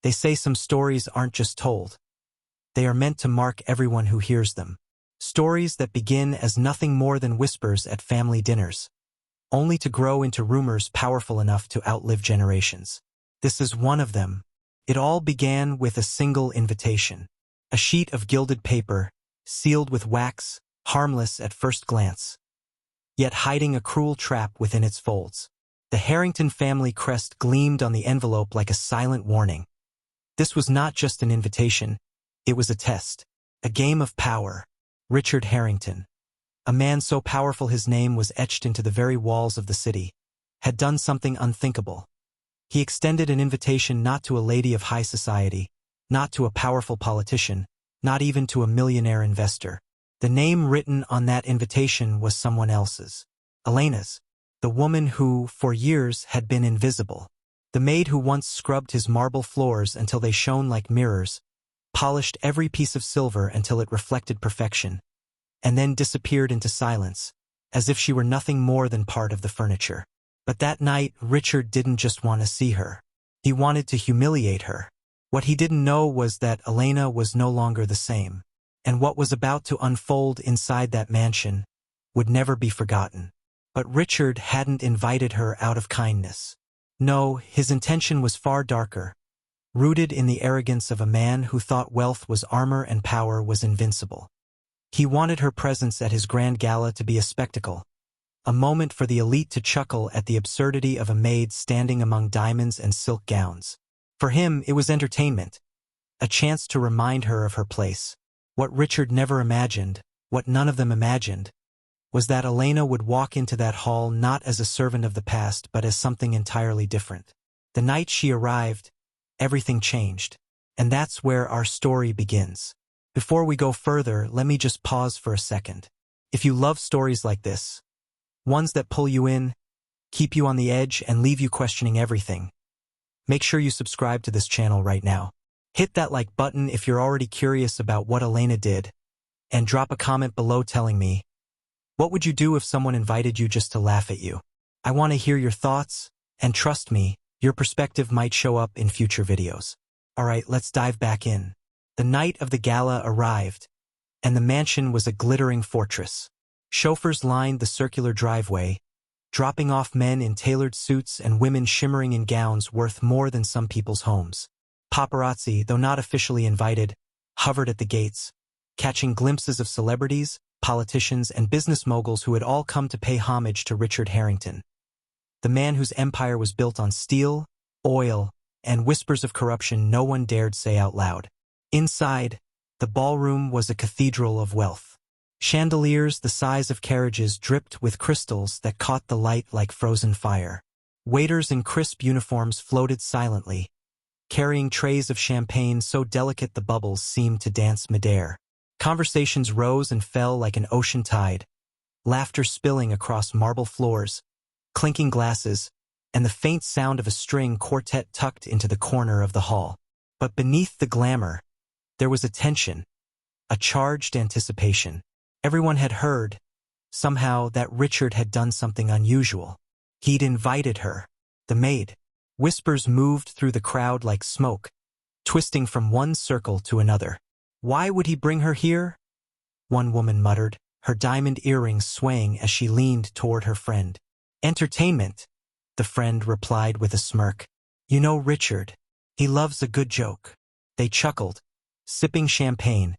They say some stories aren't just told. They are meant to mark everyone who hears them. Stories that begin as nothing more than whispers at family dinners, only to grow into rumors powerful enough to outlive generations. This is one of them. It all began with a single invitation. A sheet of gilded paper, sealed with wax, harmless at first glance, yet hiding a cruel trap within its folds. The Harrington family crest gleamed on the envelope like a silent warning. This was not just an invitation, it was a test, a game of power. Richard Harrington, a man so powerful his name was etched into the very walls of the city, had done something unthinkable. He extended an invitation not to a lady of high society, not to a powerful politician, not even to a millionaire investor. The name written on that invitation was someone else's. Elena's. The woman who, for years, had been invisible. The maid who once scrubbed his marble floors until they shone like mirrors, polished every piece of silver until it reflected perfection, and then disappeared into silence, as if she were nothing more than part of the furniture. But that night, Richard didn't just want to see her. He wanted to humiliate her. What he didn't know was that Elena was no longer the same, and what was about to unfold inside that mansion would never be forgotten. But Richard hadn't invited her out of kindness. No, his intention was far darker, rooted in the arrogance of a man who thought wealth was armor and power was invincible. He wanted her presence at his grand gala to be a spectacle, a moment for the elite to chuckle at the absurdity of a maid standing among diamonds and silk gowns. For him, it was entertainment, a chance to remind her of her place. What Richard never imagined, what none of them imagined, was that Elena would walk into that hall not as a servant of the past but as something entirely different. The night she arrived, everything changed. And that's where our story begins. Before we go further, let me just pause for a second. If you love stories like this, ones that pull you in, keep you on the edge, and leave you questioning everything, make sure you subscribe to this channel right now. Hit that like button if you're already curious about what Elena did, and drop a comment below telling me, what would you do if someone invited you just to laugh at you? I want to hear your thoughts, and trust me, your perspective might show up in future videos. Alright, let's dive back in. The night of the gala arrived, and the mansion was a glittering fortress. Chauffeurs lined the circular driveway, dropping off men in tailored suits and women shimmering in gowns worth more than some people's homes. Paparazzi, though not officially invited, hovered at the gates, catching glimpses of celebrities, politicians, and business moguls who had all come to pay homage to Richard Harrington, the man whose empire was built on steel, oil, and whispers of corruption no one dared say out loud. Inside, the ballroom was a cathedral of wealth. Chandeliers the size of carriages dripped with crystals that caught the light like frozen fire. Waiters in crisp uniforms floated silently, carrying trays of champagne so delicate the bubbles seemed to dance midair. Conversations rose and fell like an ocean tide, laughter spilling across marble floors, clinking glasses, and the faint sound of a string quartet tucked into the corner of the hall. But beneath the glamour, there was a tension, a charged anticipation. Everyone had heard, somehow, that Richard had done something unusual. He'd invited her, the maid. Whispers moved through the crowd like smoke, twisting from one circle to another. Why would he bring her here? One woman muttered, her diamond earrings swaying as she leaned toward her friend. Entertainment, the friend replied with a smirk. You know Richard, he loves a good joke. They chuckled, sipping champagne,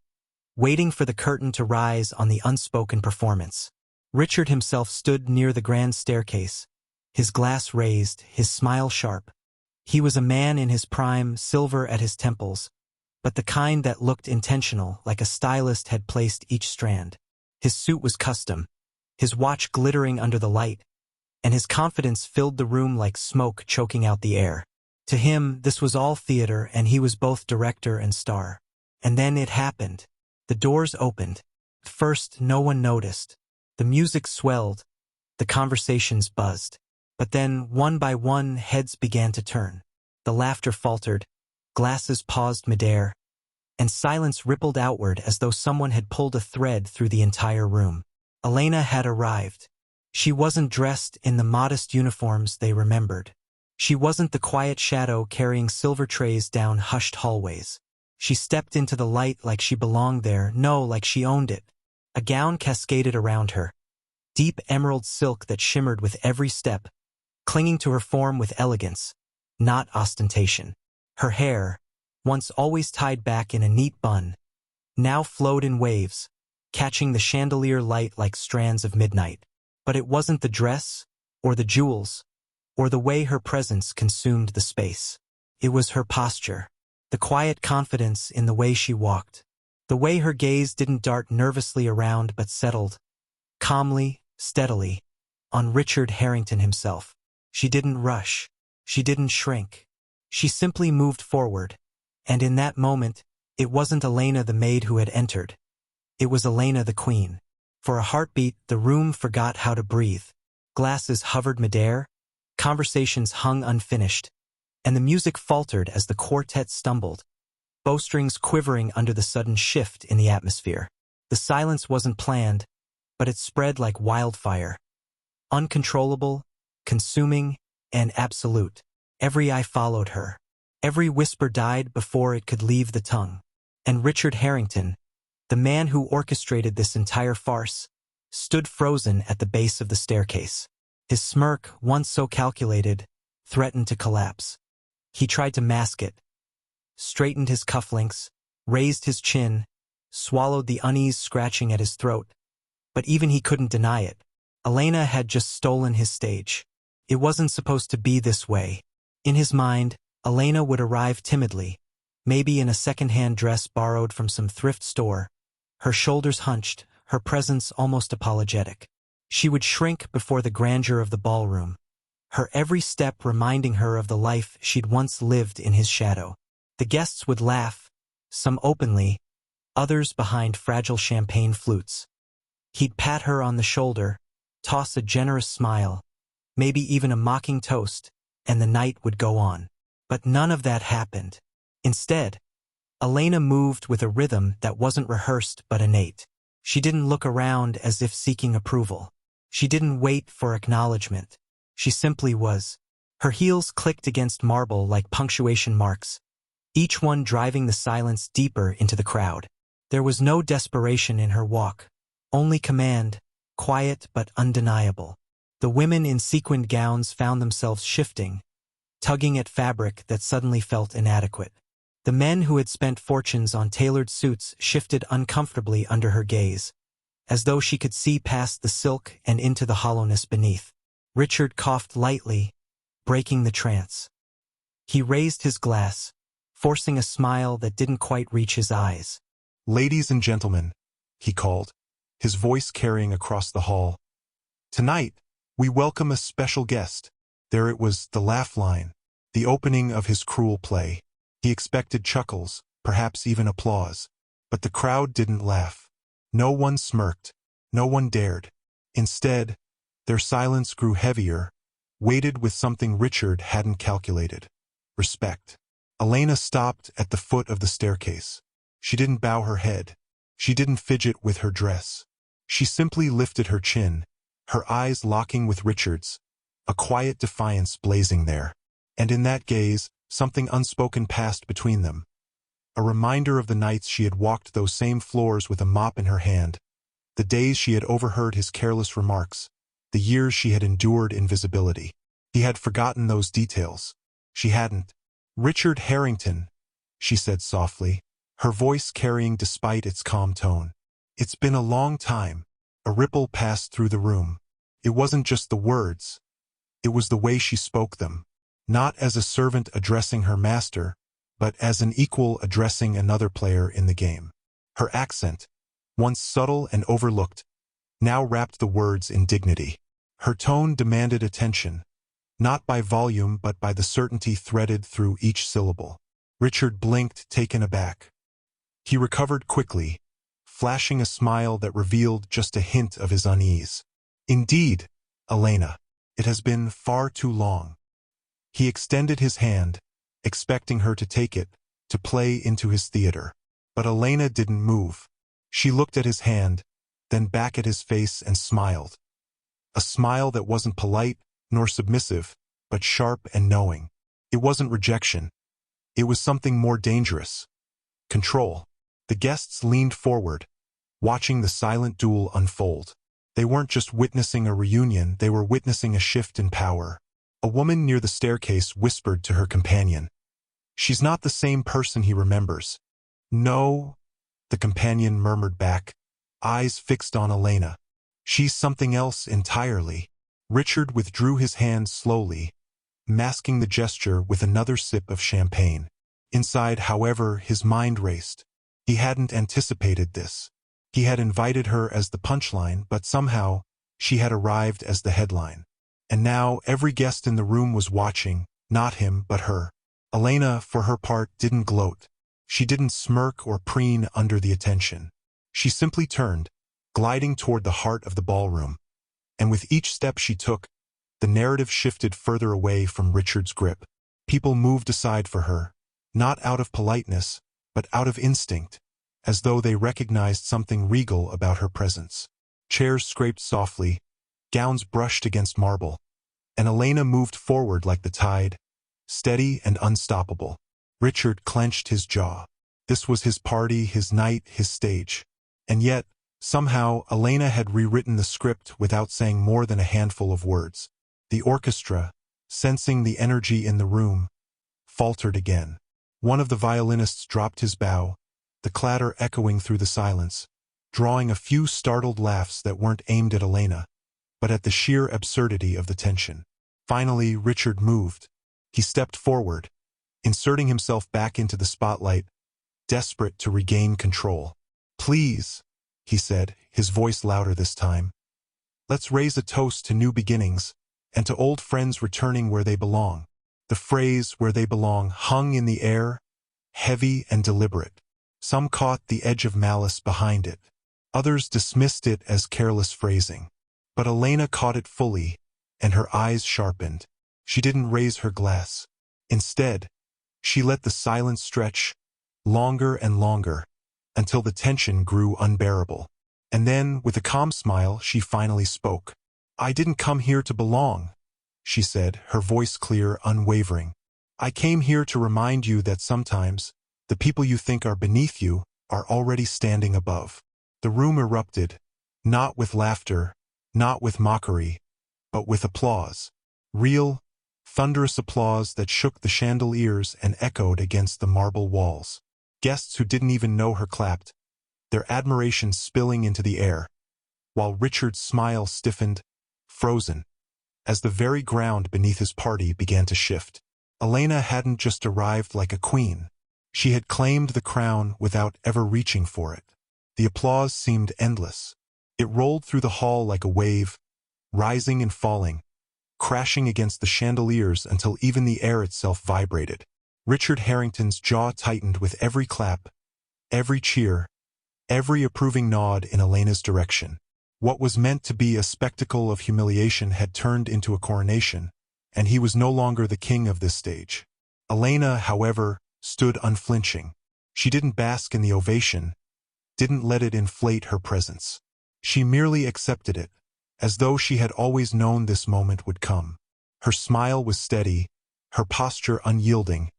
waiting for the curtain to rise on the unspoken performance. Richard himself stood near the grand staircase, his glass raised, his smile sharp. He was a man in his prime, silver at his temples, but the kind that looked intentional, like a stylist had placed each strand. His suit was custom, his watch glittering under the light, and his confidence filled the room like smoke choking out the air. To him, this was all theater, and he was both director and star. And then it happened. The doors opened. First, no one noticed. The music swelled. The conversations buzzed. But then, one by one, heads began to turn. The laughter faltered. Glasses paused midair, and silence rippled outward as though someone had pulled a thread through the entire room. Elena had arrived. She wasn't dressed in the modest uniforms they remembered. She wasn't the quiet shadow carrying silver trays down hushed hallways. She stepped into the light like she belonged there, no, like she owned it. A gown cascaded around her, deep emerald silk that shimmered with every step, clinging to her form with elegance, not ostentation. Her hair, once always tied back in a neat bun, now flowed in waves, catching the chandelier light like strands of midnight. But it wasn't the dress, or the jewels, or the way her presence consumed the space. It was her posture, the quiet confidence in the way she walked, the way her gaze didn't dart nervously around but settled, calmly, steadily, on Richard Harrington himself. She didn't rush. She didn't shrink. She simply moved forward, and in that moment, it wasn't Elena the maid who had entered. It was Elena the queen. For a heartbeat, the room forgot how to breathe. Glasses hovered midair, conversations hung unfinished, and the music faltered as the quartet stumbled, bowstrings quivering under the sudden shift in the atmosphere. The silence wasn't planned, but it spread like wildfire. Uncontrollable, consuming, and absolute. Every eye followed her. Every whisper died before it could leave the tongue. And Richard Harrington, the man who orchestrated this entire farce, stood frozen at the base of the staircase. His smirk, once so calculated, threatened to collapse. He tried to mask it, straightened his cufflinks, raised his chin, swallowed the unease scratching at his throat. But even he couldn't deny it. Elena had just stolen his stage. It wasn't supposed to be this way. In his mind, Elena would arrive timidly, maybe in a second-hand dress borrowed from some thrift store, her shoulders hunched, her presence almost apologetic. She would shrink before the grandeur of the ballroom, her every step reminding her of the life she'd once lived in his shadow. The guests would laugh, some openly, others behind fragile champagne flutes. He'd pat her on the shoulder, toss a generous smile, maybe even a mocking toast, and the night would go on. But none of that happened. Instead, Elena moved with a rhythm that wasn't rehearsed but innate. She didn't look around as if seeking approval. She didn't wait for acknowledgement. She simply was. Her heels clicked against marble like punctuation marks, each one driving the silence deeper into the crowd. There was no desperation in her walk, only command, quiet but undeniable. The women in sequined gowns found themselves shifting, tugging at fabric that suddenly felt inadequate. The men who had spent fortunes on tailored suits shifted uncomfortably under her gaze, as though she could see past the silk and into the hollowness beneath. Richard coughed lightly, breaking the trance. He raised his glass, forcing a smile that didn't quite reach his eyes. "Ladies and gentlemen," he called, his voice carrying across the hall. "Tonight, we welcome a special guest." There it was, the laugh line, the opening of his cruel play. He expected chuckles, perhaps even applause. But the crowd didn't laugh. No one smirked. No one dared. Instead, their silence grew heavier, weighted with something Richard hadn't calculated. Respect. Elena stopped at the foot of the staircase. She didn't bow her head. She didn't fidget with her dress. She simply lifted her chin, her eyes locking with Richard's, a quiet defiance blazing there. And in that gaze, something unspoken passed between them. A reminder of the nights she had walked those same floors with a mop in her hand, the days she had overheard his careless remarks, the years she had endured invisibility. He had forgotten those details. She hadn't. "Richard Harrington," she said softly, her voice carrying despite its calm tone. "It's been a long time." A ripple passed through the room. It wasn't just the words. It was the way she spoke them. Not as a servant addressing her master, but as an equal addressing another player in the game. Her accent, once subtle and overlooked, now wrapped the words in dignity. Her tone demanded attention, not by volume but by the certainty threaded through each syllable. Richard blinked, taken aback. He recovered quickly, flashing a smile that revealed just a hint of his unease. "Indeed, Elena, it has been far too long." He extended his hand, expecting her to take it, to play into his theater. But Elena didn't move. She looked at his hand, then back at his face and smiled. A smile that wasn't polite nor submissive, but sharp and knowing. It wasn't rejection. It was something more dangerous. Control. The guests leaned forward, watching the silent duel unfold. They weren't just witnessing a reunion, they were witnessing a shift in power. A woman near the staircase whispered to her companion, "She's not the same person he remembers." "No," the companion murmured back, eyes fixed on Elena. "She's something else entirely." Richard withdrew his hand slowly, masking the gesture with another sip of champagne. Inside, however, his mind raced. He hadn't anticipated this. He had invited her as the punchline, but somehow she had arrived as the headline. And now every guest in the room was watching, not him, but her. Elena, for her part, didn't gloat. She didn't smirk or preen under the attention. She simply turned, gliding toward the heart of the ballroom. And with each step she took, the narrative shifted further away from Richard's grip. People moved aside for her, not out of politeness, but out of instinct, as though they recognized something regal about her presence. Chairs scraped softly, gowns brushed against marble, and Elena moved forward like the tide, steady and unstoppable. Richard clenched his jaw. This was his party, his night, his stage. And yet, somehow, Elena had rewritten the script without saying more than a handful of words. The orchestra, sensing the energy in the room, faltered again. One of the violinists dropped his bow, the clatter echoing through the silence, drawing a few startled laughs that weren't aimed at Elena, but at the sheer absurdity of the tension. Finally, Richard moved. He stepped forward, inserting himself back into the spotlight, desperate to regain control. "Please," he said, his voice louder this time, "let's raise a toast to new beginnings, and to old friends returning where they belong." The phrase, "where they belong," hung in the air, heavy and deliberate. Some caught the edge of malice behind it. Others dismissed it as careless phrasing. But Elena caught it fully, and her eyes sharpened. She didn't raise her glass. Instead, she let the silence stretch, longer and longer, until the tension grew unbearable. And then, with a calm smile, she finally spoke. "I didn't come here to belong," she said, her voice clear, unwavering. "I came here to remind you that sometimes, the people you think are beneath you are already standing above." The room erupted, not with laughter, not with mockery, but with applause. Real, thunderous applause that shook the chandeliers and echoed against the marble walls. Guests who didn't even know her clapped, their admiration spilling into the air, while Richard's smile stiffened, frozen, as the very ground beneath his party began to shift. Elena hadn't just arrived like a queen. She had claimed the crown without ever reaching for it. The applause seemed endless. It rolled through the hall like a wave, rising and falling, crashing against the chandeliers until even the air itself vibrated. Richard Harrington's jaw tightened with every clap, every cheer, every approving nod in Elena's direction. What was meant to be a spectacle of humiliation had turned into a coronation, and he was no longer the king of this stage. Elena, however, stood unflinching. She didn't bask in the ovation, didn't let it inflate her presence. She merely accepted it, as though she had always known this moment would come. Her smile was steady, her posture unyielding,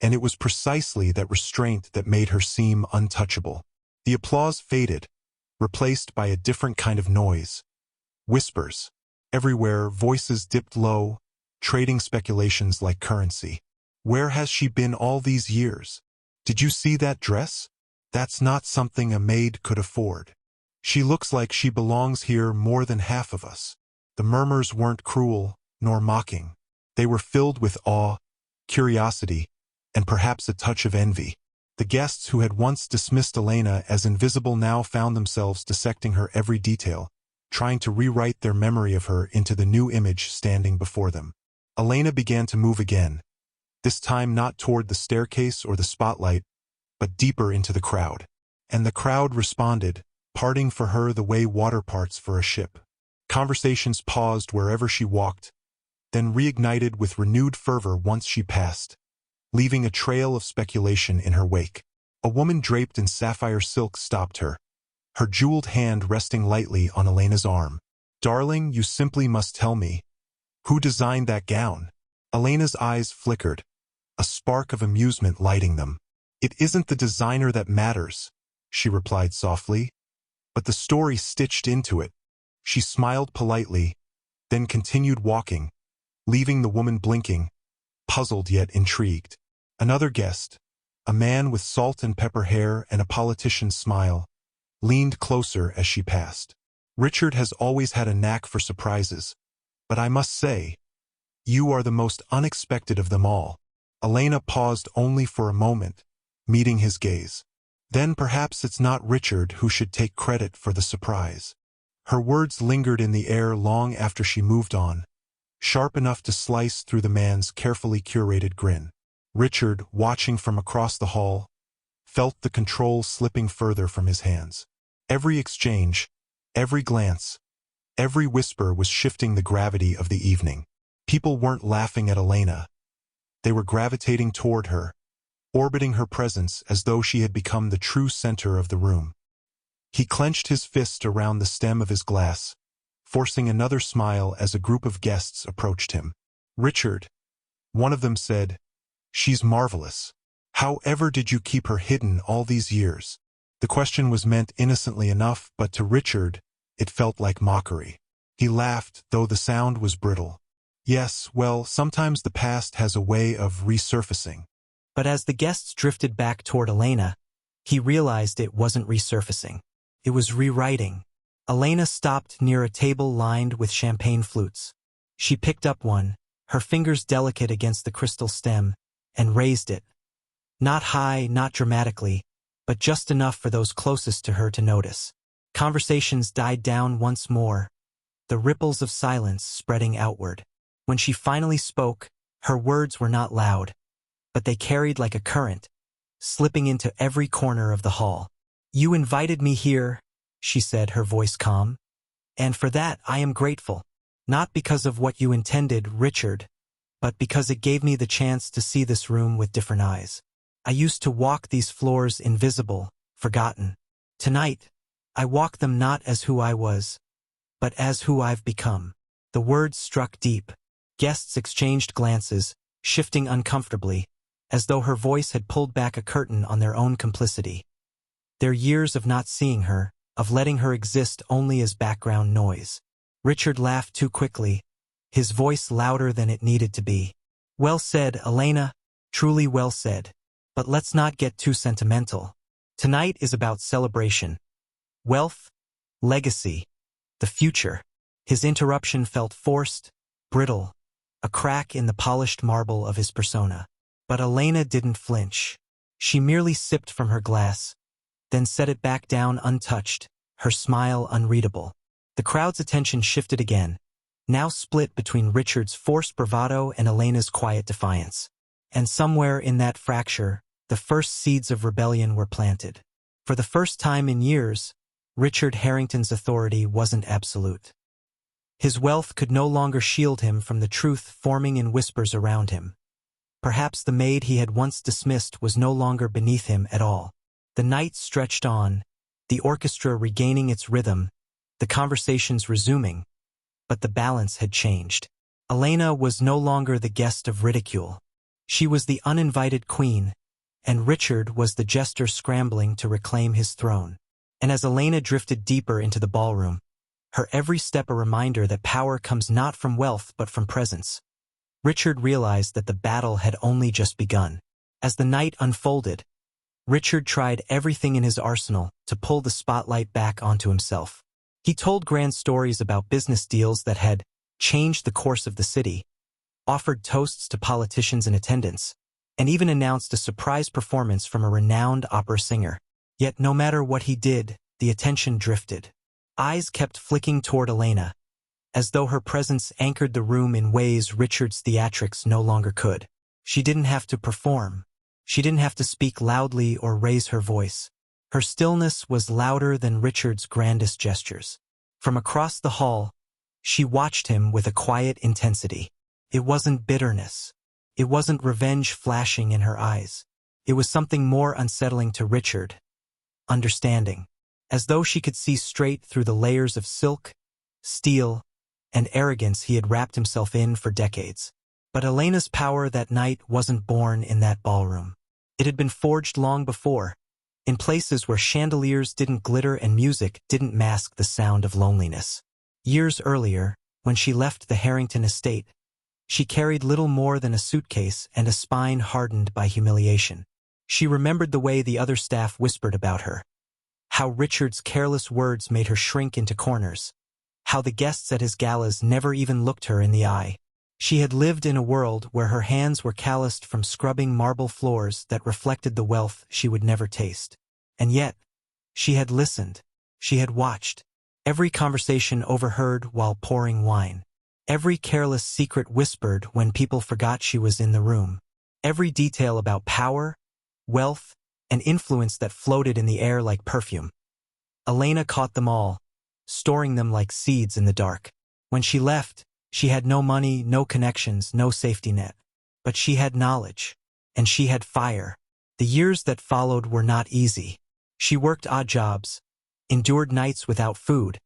and it was precisely that restraint that made her seem untouchable. The applause faded, replaced by a different kind of noise. Whispers. Everywhere, voices dipped low, trading speculations like currency. "Where has she been all these years? Did you see that dress? That's not something a maid could afford. She looks like she belongs here more than half of us." The murmurs weren't cruel, nor mocking. They were filled with awe, curiosity, and perhaps a touch of envy. The guests who had once dismissed Elena as invisible now found themselves dissecting her every detail, trying to rewrite their memory of her into the new image standing before them. Elena began to move again, this time not toward the staircase or the spotlight, but deeper into the crowd. And the crowd responded, parting for her the way water parts for a ship. Conversations paused wherever she walked, then reignited with renewed fervor once she passed, leaving a trail of speculation in her wake. A woman draped in sapphire silk stopped her, her jeweled hand resting lightly on Elena's arm. "Darling, you simply must tell me, who designed that gown?" Elena's eyes flickered, a spark of amusement lighting them. "It isn't the designer that matters," she replied softly, "but the story stitched into it." She smiled politely, then continued walking, leaving the woman blinking, puzzled yet intrigued. Another guest, a man with salt and pepper hair and a politician's smile, leaned closer as she passed. "Richard has always had a knack for surprises, but I must say, you are the most unexpected of them all." Elena paused only for a moment, meeting his gaze. "Then perhaps it's not Richard who should take credit for the surprise." Her words lingered in the air long after she moved on, sharp enough to slice through the man's carefully curated grin. Richard, watching from across the hall, felt the control slipping further from his hands. Every exchange, every glance, every whisper was shifting the gravity of the evening. People weren't laughing at Elena. They were gravitating toward her, orbiting her presence as though she had become the true center of the room. He clenched his fist around the stem of his glass, forcing another smile as a group of guests approached him. "Richard," one of them said, "she's marvelous. However did you keep her hidden all these years?" The question was meant innocently enough, but to Richard, it felt like mockery. He laughed, though the sound was brittle. "Yes, well, sometimes the past has a way of resurfacing." But as the guests drifted back toward Elena, he realized it wasn't resurfacing. It was rewriting. Elena stopped near a table lined with champagne flutes. She picked up one, her fingers delicate against the crystal stem, and raised it. Not high, not dramatically, but just enough for those closest to her to notice. Conversations died down once more, the ripples of silence spreading outward. When she finally spoke, her words were not loud, but they carried like a current, slipping into every corner of the hall. "You invited me here," she said, her voice calm, "and for that I am grateful. Not because of what you intended, Richard, but because it gave me the chance to see this room with different eyes. I used to walk these floors invisible, forgotten. Tonight, I walk them not as who I was, but as who I've become." The words struck deep. Guests exchanged glances, shifting uncomfortably, as though her voice had pulled back a curtain on their own complicity. Their years of not seeing her, of letting her exist only as background noise. Richard laughed too quickly, his voice louder than it needed to be. "Well said, Elena, truly well said. But let's not get too sentimental. Tonight is about celebration. Wealth, legacy, the future." His interruption felt forced, brittle, a crack in the polished marble of his persona. But Elena didn't flinch. She merely sipped from her glass, then set it back down untouched, her smile unreadable. The crowd's attention shifted again, now split between Richard's forced bravado and Elena's quiet defiance. And somewhere in that fracture, the first seeds of rebellion were planted. For the first time in years, Richard Harrington's authority wasn't absolute. His wealth could no longer shield him from the truth forming in whispers around him. Perhaps the maid he had once dismissed was no longer beneath him at all. The night stretched on, the orchestra regaining its rhythm, the conversations resuming, but the balance had changed. Elena was no longer the guest of ridicule. She was the uninvited queen, and Richard was the jester scrambling to reclaim his throne. And as Elena drifted deeper into the ballroom, her every step a reminder that power comes not from wealth but from presence, Richard realized that the battle had only just begun. As the night unfolded, Richard tried everything in his arsenal to pull the spotlight back onto himself. He told grand stories about business deals that had changed the course of the city, offered toasts to politicians in attendance, and even announced a surprise performance from a renowned opera singer. Yet no matter what he did, the attention drifted. Eyes kept flicking toward Elena, as though her presence anchored the room in ways Richard's theatrics no longer could. She didn't have to perform. She didn't have to speak loudly or raise her voice. Her stillness was louder than Richard's grandest gestures. From across the hall, she watched him with a quiet intensity. It wasn't bitterness. It wasn't revenge flashing in her eyes. It was something more unsettling to Richard. Understanding. As though she could see straight through the layers of silk, steel, and arrogance he had wrapped himself in for decades. But Elena's power that night wasn't born in that ballroom. It had been forged long before, in places where chandeliers didn't glitter and music didn't mask the sound of loneliness. Years earlier, when she left the Harrington estate, she carried little more than a suitcase and a spine hardened by humiliation. She remembered the way the other staff whispered about her, how Richard's careless words made her shrink into corners, how the guests at his galas never even looked her in the eye. She had lived in a world where her hands were calloused from scrubbing marble floors that reflected the wealth she would never taste. And yet, she had listened. She had watched. Every conversation overheard while pouring wine. Every careless secret whispered when people forgot she was in the room. Every detail about power, wealth, and influence that floated in the air like perfume. Elena caught them all, storing them like seeds in the dark. When she left, she had no money, no connections, no safety net. But she had knowledge, and she had fire. The years that followed were not easy. She worked odd jobs, endured nights without food,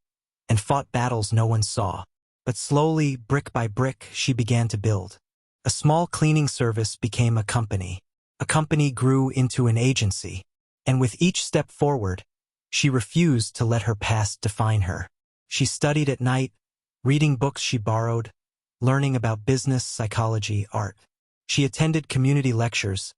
and fought battles no one saw. But slowly, brick by brick, she began to build. A small cleaning service became a company. A company grew into an agency. And with each step forward, she refused to let her past define her. She studied at night, reading books she borrowed, learning about business, psychology, art. She attended community lectures,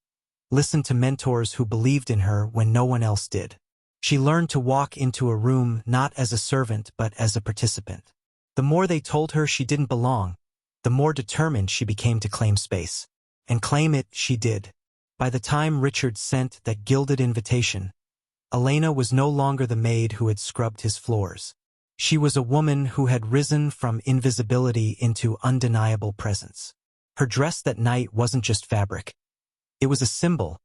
listened to mentors who believed in her when no one else did. She learned to walk into a room not as a servant but as a participant. The more they told her she didn't belong, the more determined she became to claim space. And claim it she did. By the time Richard sent that gilded invitation, Elena was no longer the maid who had scrubbed his floors. She was a woman who had risen from invisibility into undeniable presence. Her dress that night wasn't just fabric. It was a symbol,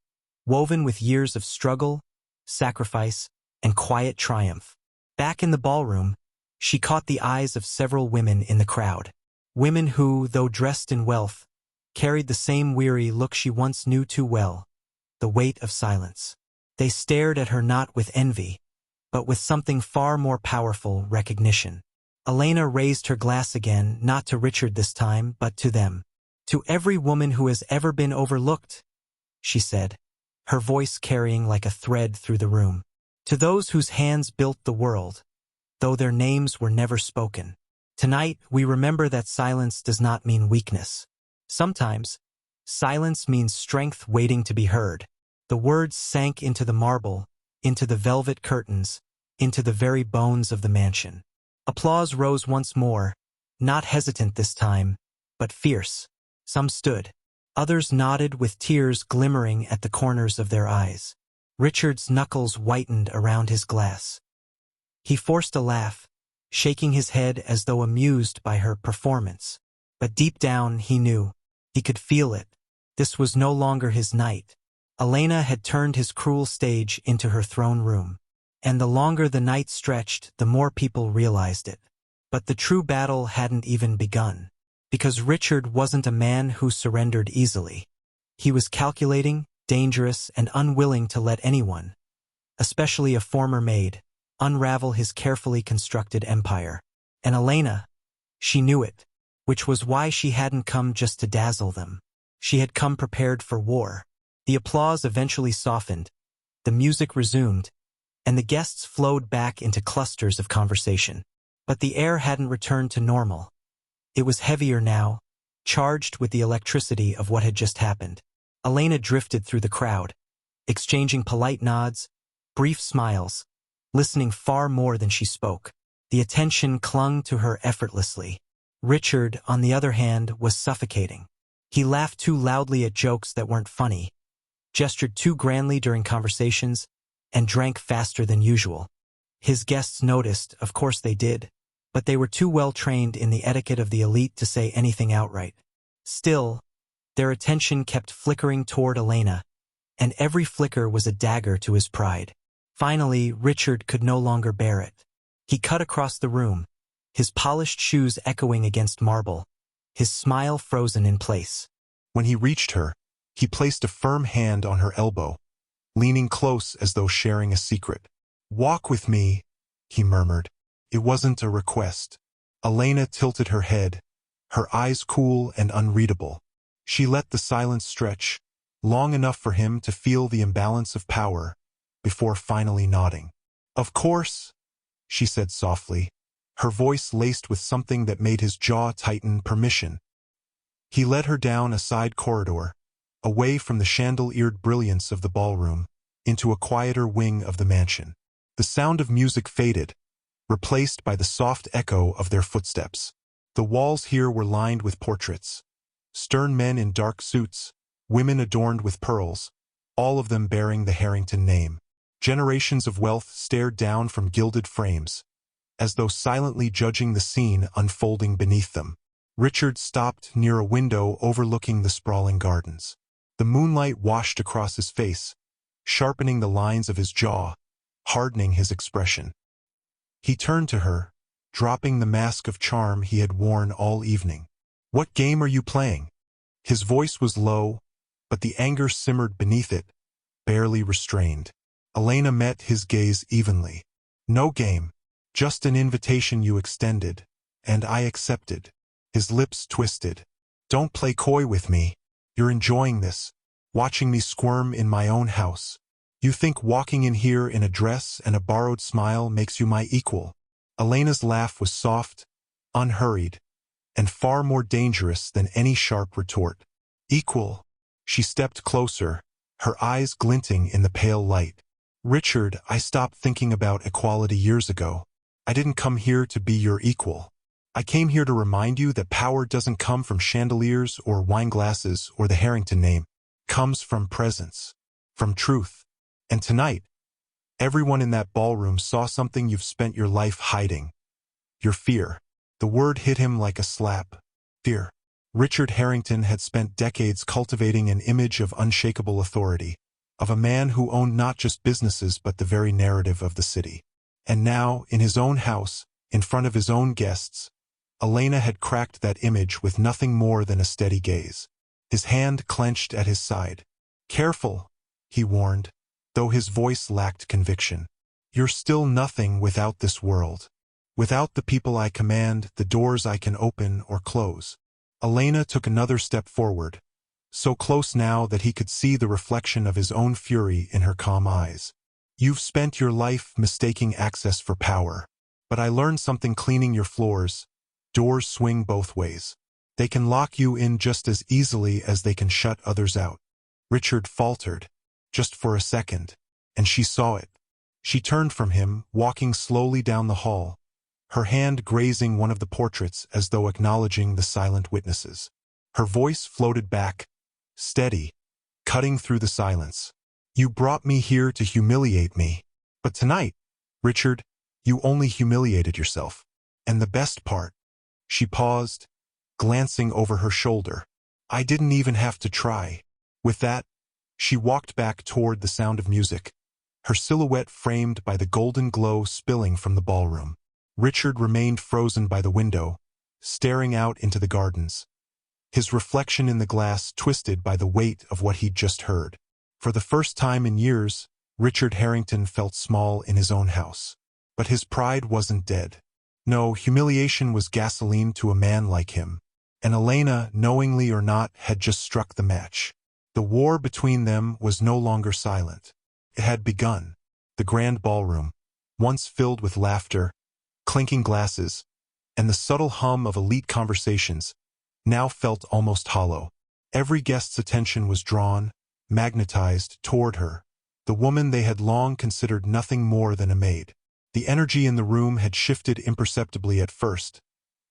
woven with years of struggle, sacrifice, and quiet triumph. Back in the ballroom, she caught the eyes of several women in the crowd. Women who, though dressed in wealth, carried the same weary look she once knew too well, the weight of silence. They stared at her not with envy, but with something far more powerful, recognition. Elena raised her glass again, not to Richard this time, but to them. To every woman who has ever been overlooked, she said, her voice carrying like a thread through the room. To those whose hands built the world, though their names were never spoken. Tonight, we remember that silence does not mean weakness. Sometimes, silence means strength waiting to be heard. The words sank into the marble, into the velvet curtains, into the very bones of the mansion. Applause rose once more, not hesitant this time, but fierce. Some stood. Others nodded with tears glimmering at the corners of their eyes. Richard's knuckles whitened around his glass. He forced a laugh, shaking his head as though amused by her performance. But deep down he knew. He could feel it. This was no longer his night. Elena had turned his cruel stage into her throne room. And the longer the night stretched, the more people realized it. But the true battle hadn't even begun. Because Richard wasn't a man who surrendered easily. He was calculating, dangerous, and unwilling to let anyone, especially a former maid, unravel his carefully constructed empire. And Elena, she knew it, which was why she hadn't come just to dazzle them. She had come prepared for war. The applause eventually softened, the music resumed, and the guests flowed back into clusters of conversation. But the air hadn't returned to normal. It was heavier now, charged with the electricity of what had just happened. Elena drifted through the crowd, exchanging polite nods, brief smiles, listening far more than she spoke. The attention clung to her effortlessly. Richard, on the other hand, was suffocating. He laughed too loudly at jokes that weren't funny, gestured too grandly during conversations, and drank faster than usual. His guests noticed, of course they did, but they were too well trained in the etiquette of the elite to say anything outright. Still, their attention kept flickering toward Elena, and every flicker was a dagger to his pride. Finally, Richard could no longer bear it. He cut across the room, his polished shoes echoing against marble, his smile frozen in place. When he reached her, he placed a firm hand on her elbow, leaning close as though sharing a secret. "Walk with me," he murmured. It wasn't a request. Elena tilted her head, her eyes cool and unreadable. She let the silence stretch, long enough for him to feel the imbalance of power, before finally nodding. "Of course," she said softly, her voice laced with something that made his jaw tighten. "Permission." He led her down a side corridor, away from the chandelier-ed brilliance of the ballroom, into a quieter wing of the mansion. The sound of music faded, replaced by the soft echo of their footsteps. The walls here were lined with portraits. Stern men in dark suits, women adorned with pearls, all of them bearing the Harrington name. Generations of wealth stared down from gilded frames, as though silently judging the scene unfolding beneath them. Richard stopped near a window overlooking the sprawling gardens. The moonlight washed across his face, sharpening the lines of his jaw, hardening his expression. He turned to her, dropping the mask of charm he had worn all evening. "What game are you playing?" His voice was low, but the anger simmered beneath it, barely restrained. Elena met his gaze evenly. "No game, just an invitation you extended, and I accepted." His lips twisted. "Don't play coy with me. You're enjoying this, watching me squirm in my own house. You think walking in here in a dress and a borrowed smile makes you my equal." Elena's laugh was soft, unhurried, and far more dangerous than any sharp retort. "Equal?" She stepped closer, her eyes glinting in the pale light. "Richard, I stopped thinking about equality years ago. I didn't come here to be your equal. I came here to remind you that power doesn't come from chandeliers or wine glasses or the Harrington name. It comes from presence, from truth. And tonight, everyone in that ballroom saw something you've spent your life hiding. Your fear." The word hit him like a slap. Fear. Richard Harrington had spent decades cultivating an image of unshakable authority, of a man who owned not just businesses but the very narrative of the city. And now, in his own house, in front of his own guests, Elena had cracked that image with nothing more than a steady gaze. His hand clenched at his side. "Careful," he warned, though his voice lacked conviction. "You're still nothing without this world. Without the people I command, the doors I can open or close." Elena took another step forward, so close now that he could see the reflection of his own fury in her calm eyes. "You've spent your life mistaking access for power. But I learned something cleaning your floors. Doors swing both ways. They can lock you in just as easily as they can shut others out." Richard faltered, just for a second, and she saw it. She turned from him, walking slowly down the hall, her hand grazing one of the portraits as though acknowledging the silent witnesses. Her voice floated back, steady, cutting through the silence. "You brought me here to humiliate me. But tonight, Richard, you only humiliated yourself. And the best part." She paused, glancing over her shoulder. "I didn't even have to try." With that, she walked back toward the sound of music, her silhouette framed by the golden glow spilling from the ballroom. Richard remained frozen by the window, staring out into the gardens, his reflection in the glass twisted by the weight of what he'd just heard. For the first time in years, Richard Harrington felt small in his own house. But his pride wasn't dead. No, humiliation was gasoline to a man like him, and Elena, knowingly or not, had just struck the match. The war between them was no longer silent. It had begun. The grand ballroom, once filled with laughter, clinking glasses, and the subtle hum of elite conversations, now felt almost hollow. Every guest's attention was drawn, magnetized toward her, the woman they had long considered nothing more than a maid. The energy in the room had shifted imperceptibly at first,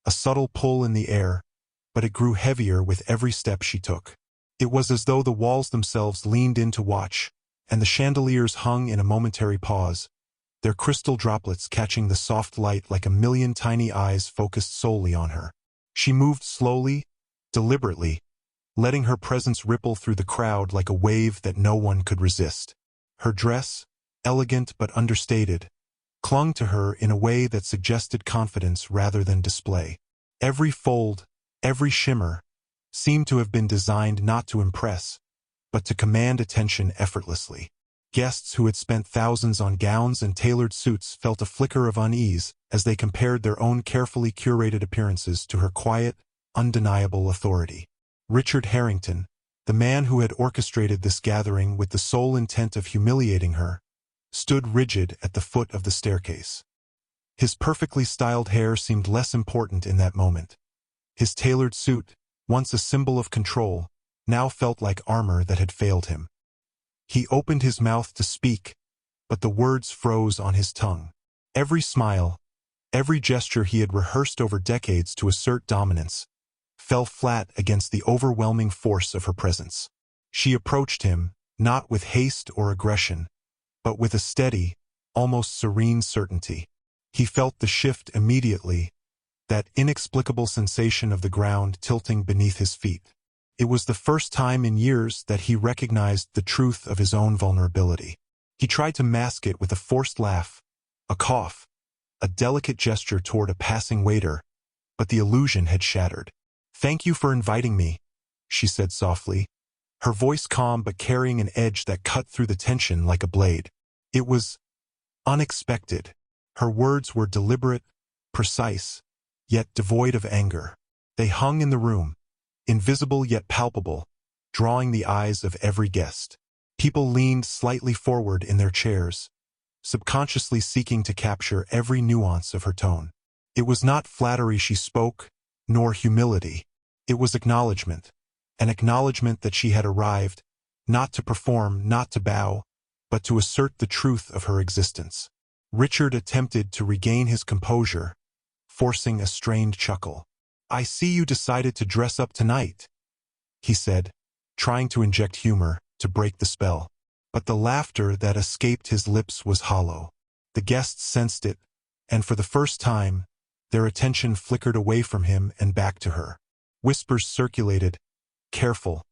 a subtle pull in the air, but it grew heavier with every step she took. It was as though the walls themselves leaned in to watch, and the chandeliers hung in a momentary pause, their crystal droplets catching the soft light like a million tiny eyes focused solely on her. She moved slowly, deliberately, letting her presence ripple through the crowd like a wave that no one could resist. Her dress, elegant but understated, clung to her in a way that suggested confidence rather than display. Every fold, every shimmer, seemed to have been designed not to impress, but to command attention effortlessly. Guests who had spent thousands on gowns and tailored suits felt a flicker of unease as they compared their own carefully curated appearances to her quiet, undeniable authority. Richard Harrington, the man who had orchestrated this gathering with the sole intent of humiliating her, stood rigid at the foot of the staircase. His perfectly styled hair seemed less important in that moment. His tailored suit, once a symbol of control, now felt like armor that had failed him. He opened his mouth to speak, but the words froze on his tongue. Every smile, every gesture he had rehearsed over decades to assert dominance, fell flat against the overwhelming force of her presence. She approached him, not with haste or aggression, but with a steady, almost serene certainty. He felt the shift immediately, that inexplicable sensation of the ground tilting beneath his feet. It was the first time in years that he recognized the truth of his own vulnerability. He tried to mask it with a forced laugh, a cough, a delicate gesture toward a passing waiter, but the illusion had shattered. "Thank you for inviting me," she said softly, her voice calm but carrying an edge that cut through the tension like a blade. It was unexpected. Her words were deliberate, precise, yet devoid of anger. They hung in the room, invisible yet palpable, drawing the eyes of every guest. People leaned slightly forward in their chairs, subconsciously seeking to capture every nuance of her tone. It was not flattery she spoke, nor humility. It was acknowledgement, an acknowledgement that she had arrived, not to perform, not to bow, but to assert the truth of her existence. Richard attempted to regain his composure, forcing a strained chuckle. "I see you decided to dress up tonight," he said, trying to inject humor to break the spell. But the laughter that escaped his lips was hollow. The guests sensed it, and for the first time, their attention flickered away from him and back to her. Whispers circulated, careful,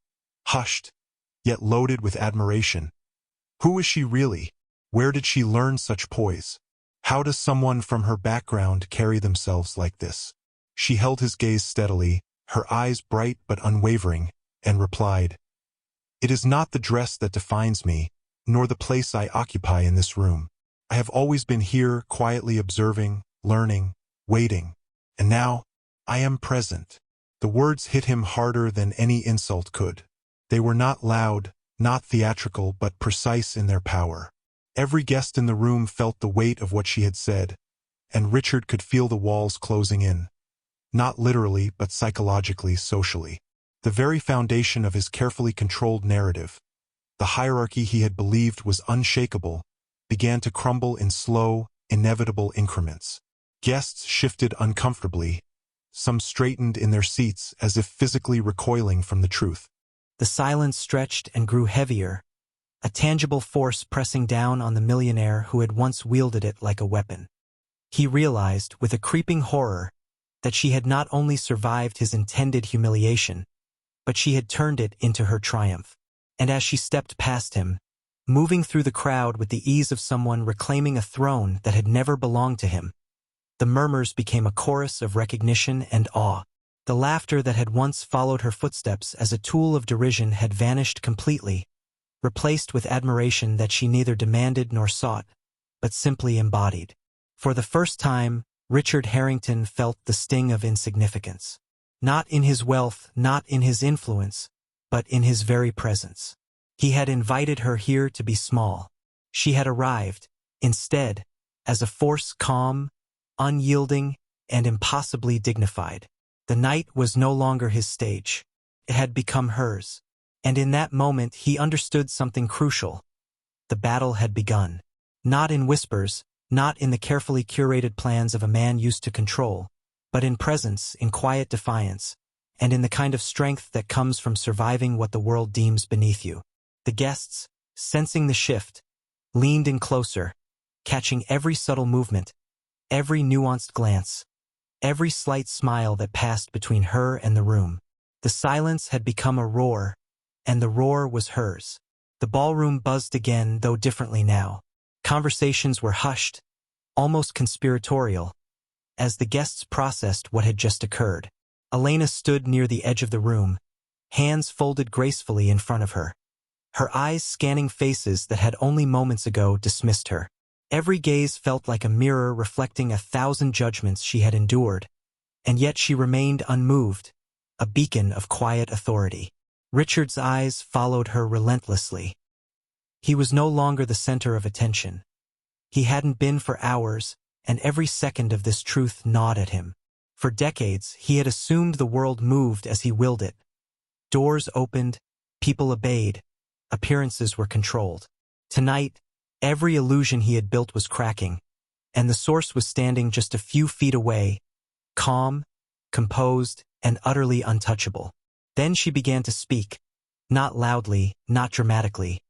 hushed, yet loaded with admiration. Who is she really? Where did she learn such poise? How does someone from her background carry themselves like this? She held his gaze steadily, her eyes bright but unwavering, and replied, "It is not the dress that defines me, nor the place I occupy in this room. I have always been here, quietly observing, learning, waiting, and now I am present." The words hit him harder than any insult could. They were not loud, not theatrical, but precise in their power. Every guest in the room felt the weight of what she had said, and Richard could feel the walls closing in. Not literally, but psychologically, socially. The very foundation of his carefully controlled narrative, the hierarchy he had believed was unshakable, began to crumble in slow, inevitable increments. Guests shifted uncomfortably. Some straightened in their seats as if physically recoiling from the truth. The silence stretched and grew heavier, a tangible force pressing down on the millionaire who had once wielded it like a weapon. He realized, with a creeping horror, that she had not only survived his intended humiliation, but she had turned it into her triumph. And as she stepped past him, moving through the crowd with the ease of someone reclaiming a throne that had never belonged to him, the murmurs became a chorus of recognition and awe. The laughter that had once followed her footsteps as a tool of derision had vanished completely, replaced with admiration that she neither demanded nor sought, but simply embodied. For the first time, Richard Harrington felt the sting of insignificance. Not in his wealth, not in his influence, but in his very presence. He had invited her here to be small. She had arrived, instead, as a force calm, unyielding, and impossibly dignified. The night was no longer his stage. It had become hers. And in that moment he understood something crucial. The battle had begun. Not in whispers, not in the carefully curated plans of a man used to control, but in presence, in quiet defiance, and in the kind of strength that comes from surviving what the world deems beneath you. The guests, sensing the shift, leaned in closer, catching every subtle movement, every nuanced glance, every slight smile that passed between her and the room. The silence had become a roar, and the roar was hers. The ballroom buzzed again, though differently now. Conversations were hushed, almost conspiratorial, as the guests processed what had just occurred. Elena stood near the edge of the room, hands folded gracefully in front of her, her eyes scanning faces that had only moments ago dismissed her. Every gaze felt like a mirror reflecting 1,000 judgments she had endured, and yet she remained unmoved, a beacon of quiet authority. Richard's eyes followed her relentlessly. He was no longer the center of attention. He hadn't been for hours, and every second of this truth gnawed at him. For decades, he had assumed the world moved as he willed it. Doors opened, people obeyed, appearances were controlled. Tonight, every illusion he had built was cracking, and the source was standing just a few feet away, calm, composed, and utterly untouchable. Then she began to speak, not loudly, not dramatically,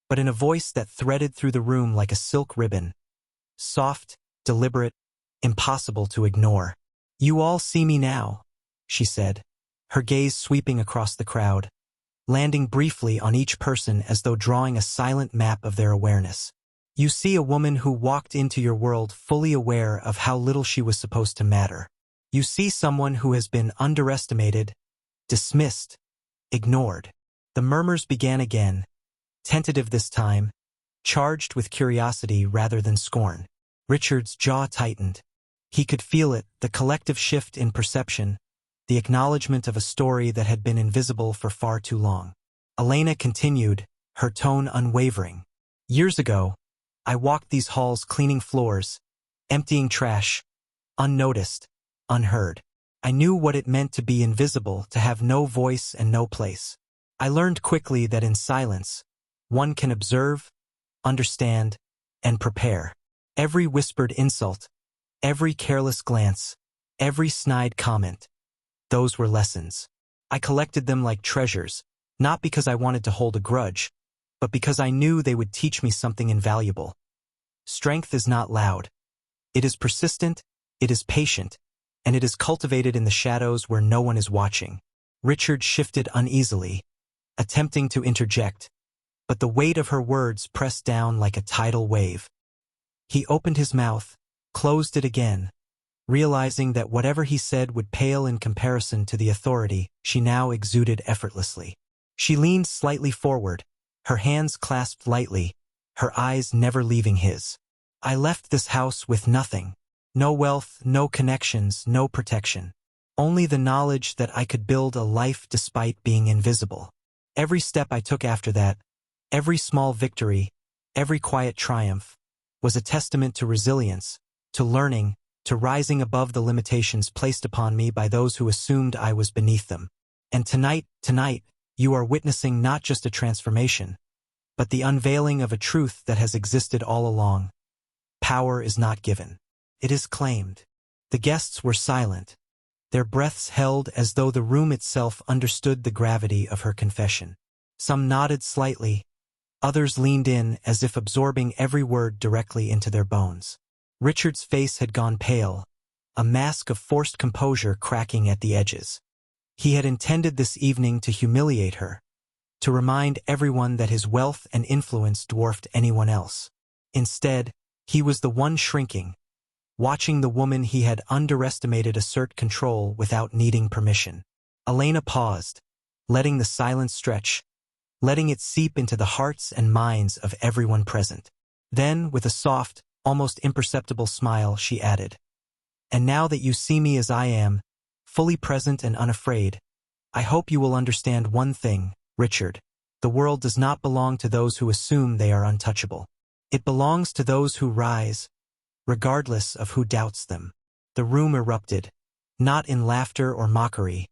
but in a voice that threaded through the room like a silk ribbon. Soft, deliberate, impossible to ignore. "You all see me now," she said, her gaze sweeping across the crowd, landing briefly on each person as though drawing a silent map of their awareness. "You see a woman who walked into your world fully aware of how little she was supposed to matter. You see someone who has been underestimated, dismissed, ignored." The murmurs began again, tentative this time, charged with curiosity rather than scorn. Richard's jaw tightened. He could feel it, the collective shift in perception, the acknowledgement of a story that had been invisible for far too long. Elena continued, her tone unwavering. "Years ago, I walked these halls cleaning floors, emptying trash, unnoticed, unheard. I knew what it meant to be invisible, to have no voice and no place. I learned quickly that in silence, one can observe, understand, and prepare. Every whispered insult, every careless glance, every snide comment, those were lessons. I collected them like treasures, not because I wanted to hold a grudge, but because I knew they would teach me something invaluable. Strength is not loud. It is persistent, it is patient, and it is cultivated in the shadows where no one is watching." Richard shifted uneasily, attempting to interject, but the weight of her words pressed down like a tidal wave. He opened his mouth, closed it again, realizing that whatever he said would pale in comparison to the authority she now exuded effortlessly. She leaned slightly forward, her hands clasped lightly, her eyes never leaving his. "I left this house with nothing. No wealth, no connections, no protection. Only the knowledge that I could build a life despite being invisible. Every step I took after that, every small victory, every quiet triumph, was a testament to resilience, to learning, to rising above the limitations placed upon me by those who assumed I was beneath them. And tonight, you are witnessing not just a transformation, but the unveiling of a truth that has existed all along. Power is not given. It is claimed." The guests were silent, their breaths held as though the room itself understood the gravity of her confession. Some nodded slightly, others leaned in as if absorbing every word directly into their bones. Richard's face had gone pale, a mask of forced composure cracking at the edges. He had intended this evening to humiliate her, to remind everyone that his wealth and influence dwarfed anyone else. Instead, he was the one shrinking, watching the woman he had underestimated assert control without needing permission. Elena paused, letting the silence stretch, letting it seep into the hearts and minds of everyone present. Then, with a soft, almost imperceptible smile, she added, "And now that you see me as I am, fully present and unafraid, I hope you will understand one thing, Richard. The world does not belong to those who assume they are untouchable. It belongs to those who rise, regardless of who doubts them." The room erupted, not in laughter or mockery,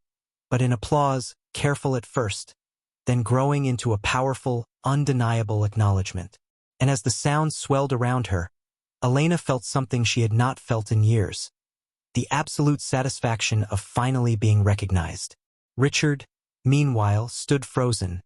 but in applause, careful at first, then growing into a powerful, undeniable acknowledgement. And as the sound swelled around her, Elena felt something she had not felt in years, the absolute satisfaction of finally being recognized. Richard, meanwhile, stood frozen,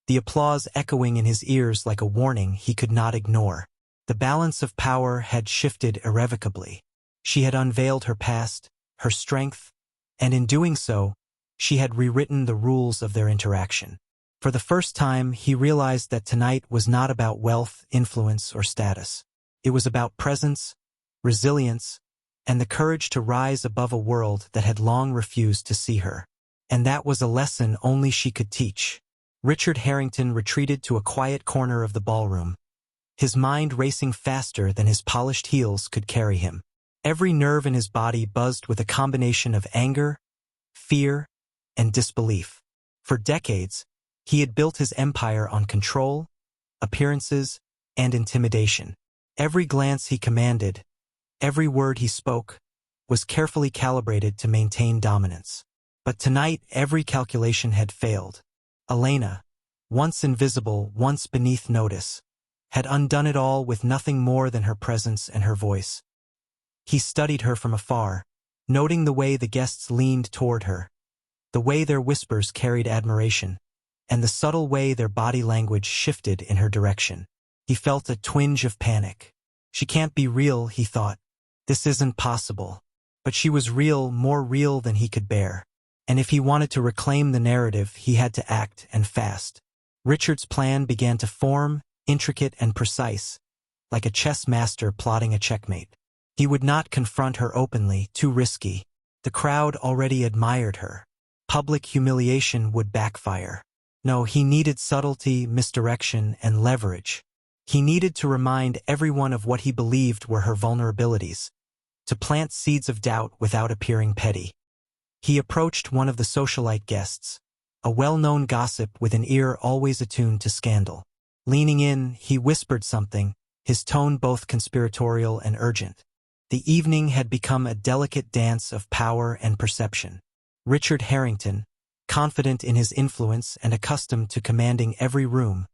the applause echoing in his ears like a warning he could not ignore. The balance of power had shifted irrevocably. She had unveiled her past, her strength, and in doing so, she had rewritten the rules of their interaction. For the first time, he realized that tonight was not about wealth, influence, or status. It was about presence, resilience, and the courage to rise above a world that had long refused to see her. And that was a lesson only she could teach. Richard Harrington retreated to a quiet corner of the ballroom, his mind racing faster than his polished heels could carry him. Every nerve in his body buzzed with a combination of anger, fear, and disbelief. For decades, he had built his empire on control, appearances, and intimidation. Every glance he commanded, every word he spoke, was carefully calibrated to maintain dominance. But tonight every calculation had failed. Elena, once invisible, once beneath notice, had undone it all with nothing more than her presence and her voice. He studied her from afar, noting the way the guests leaned toward her, the way their whispers carried admiration, and the subtle way their body language shifted in her direction. He felt a twinge of panic. She can't be real, he thought. This isn't possible. But she was real, more real than he could bear. And if he wanted to reclaim the narrative, he had to act, and fast. Richard's plan began to form, intricate and precise, like a chess master plotting a checkmate. He would not confront her openly, too risky. The crowd already admired her. Public humiliation would backfire. No, he needed subtlety, misdirection, and leverage. He needed to remind everyone of what he believed were her vulnerabilities, to plant seeds of doubt without appearing petty. He approached one of the socialite guests, a well-known gossip with an ear always attuned to scandal. Leaning in, he whispered something, his tone both conspiratorial and urgent. The evening had become a delicate dance of power and perception. Richard Harrington, confident in his influence and accustomed to commanding every room,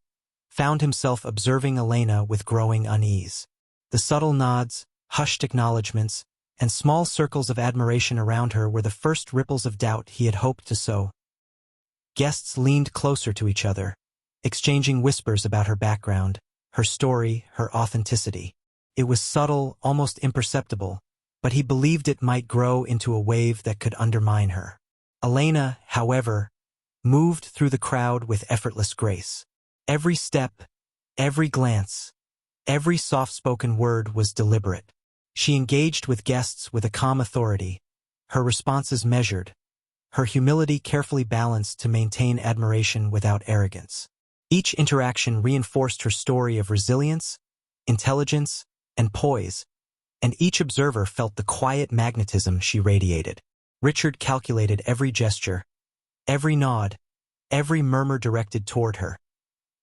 found himself observing Elena with growing unease. The subtle nods, hushed acknowledgments, and small circles of admiration around her were the first ripples of doubt he had hoped to sow. Guests leaned closer to each other, exchanging whispers about her background, her story, her authenticity. It was subtle, almost imperceptible, but he believed it might grow into a wave that could undermine her. Elena, however, moved through the crowd with effortless grace. Every step, every glance, every soft-spoken word was deliberate. She engaged with guests with a calm authority, her responses measured, her humility carefully balanced to maintain admiration without arrogance. Each interaction reinforced her story of resilience, intelligence, and poise, and each observer felt the quiet magnetism she radiated. Richard calculated every gesture, every nod, every murmur directed toward her,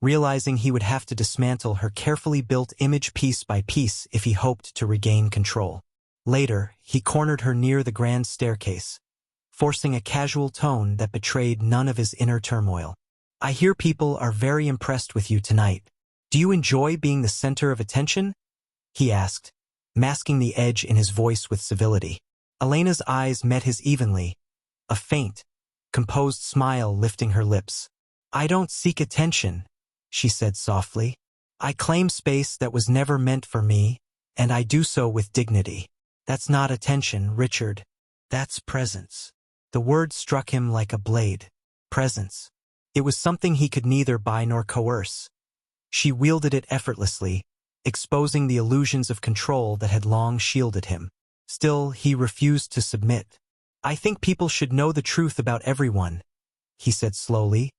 realizing he would have to dismantle her carefully built image piece by piece if he hoped to regain control. Later, he cornered her near the grand staircase, forcing a casual tone that betrayed none of his inner turmoil. "I hear people are very impressed with you tonight. Do you enjoy being the center of attention?" he asked, masking the edge in his voice with civility. Elena's eyes met his evenly, a faint, composed smile lifting her lips. "I don't seek attention," she said softly. "I claim space that was never meant for me, and I do so with dignity. That's not attention, Richard. That's presence." The word struck him like a blade. Presence. It was something he could neither buy nor coerce. She wielded it effortlessly, exposing the illusions of control that had long shielded him. Still, he refused to submit. "I think people should know the truth about everyone," he said slowly,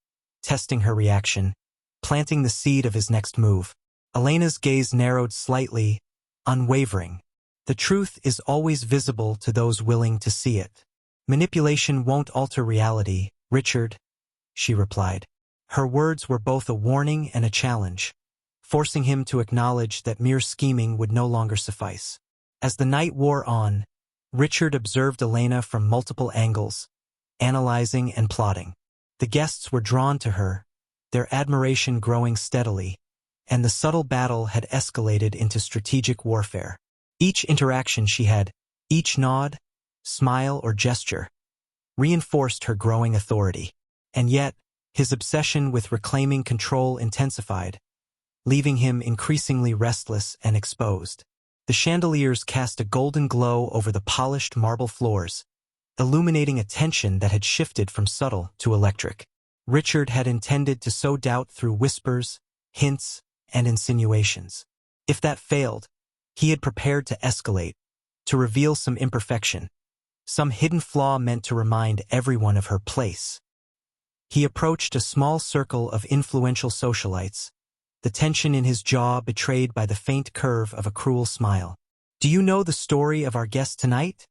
testing her reaction, planting the seed of his next move. Elena's gaze narrowed slightly, unwavering. "The truth is always visible to those willing to see it. Manipulation won't alter reality, Richard," she replied. Her words were both a warning and a challenge, forcing him to acknowledge that mere scheming would no longer suffice. As the night wore on, Richard observed Elena from multiple angles, analyzing and plotting. The guests were drawn to her, their admiration growing steadily, and the subtle battle had escalated into strategic warfare. Each interaction she had, each nod, smile, or gesture, reinforced her growing authority. And yet, his obsession with reclaiming control intensified, leaving him increasingly restless and exposed. The chandeliers cast a golden glow over the polished marble floors, illuminating a tension that had shifted from subtle to electric. Richard had intended to sow doubt through whispers, hints, and insinuations. If that failed, he had prepared to escalate, to reveal some imperfection, some hidden flaw meant to remind everyone of her place. He approached a small circle of influential socialites, the tension in his jaw betrayed by the faint curve of a cruel smile. "Do you know the story of our guest tonight?"